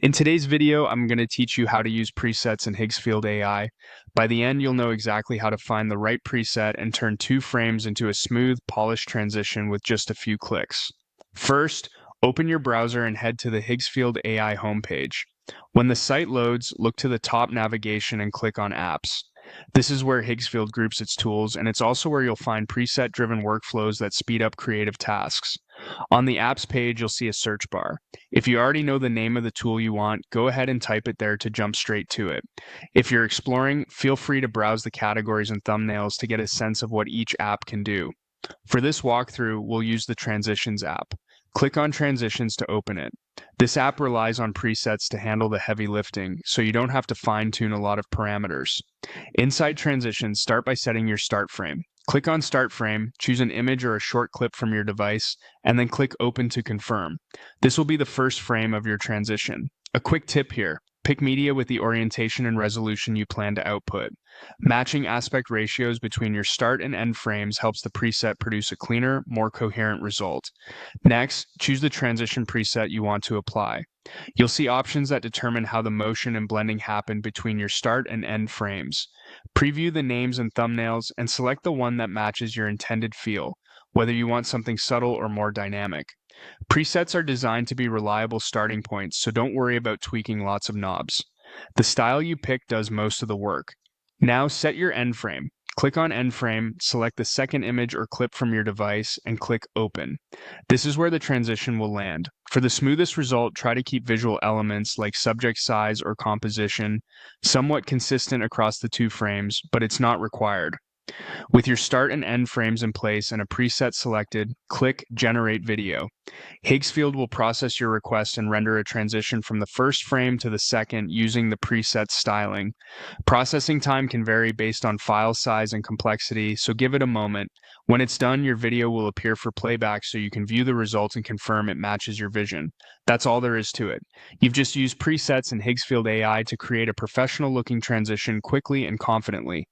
In today's video, I'm going to teach you how to use presets in Higgsfield AI. By the end, you'll know exactly how to find the right preset and turn two frames into a smooth, polished transition with just a few clicks. First, open your browser and head to the Higgsfield AI homepage. When the site loads, look to the top navigation and click on Apps. This is where Higgsfield groups its tools, and it's also where you'll find preset-driven workflows that speed up creative tasks. On the apps page, you'll see a search bar. If you already know the name of the tool you want, go ahead and type it there to jump straight to it. If you're exploring, feel free to browse the categories and thumbnails to get a sense of what each app can do. For this walkthrough, we'll use the Transitions app. Click on Transitions to open it. This app relies on presets to handle the heavy lifting, so you don't have to fine-tune a lot of parameters. Inside Transitions, start by setting your start frame. Click on Start Frame, choose an image or a short clip from your device, and then click Open to confirm. This will be the first frame of your transition. A quick tip here. Pick media with the orientation and resolution you plan to output. Matching aspect ratios between your start and end frames helps the preset produce a cleaner, more coherent result. Next, choose the transition preset you want to apply. You'll see options that determine how the motion and blending happen between your start and end frames. Preview the names and thumbnails and select the one that matches your intended feel, whether you want something subtle or more dynamic. Presets are designed to be reliable starting points, so don't worry about tweaking lots of knobs. The style you pick does most of the work. Now set your end frame. Click on End Frame, select the second image or clip from your device, and click Open. This is where the transition will land. For the smoothest result, try to keep visual elements like subject size or composition somewhat consistent across the two frames, but it's not required. With your start and end frames in place and a preset selected, click Generate Video. Higgsfield will process your request and render a transition from the first frame to the second using the preset styling. Processing time can vary based on file size and complexity, so give it a moment. When it's done, your video will appear for playback so you can view the results and confirm it matches your vision. That's all there is to it. You've just used presets in Higgsfield AI to create a professional-looking transition quickly and confidently.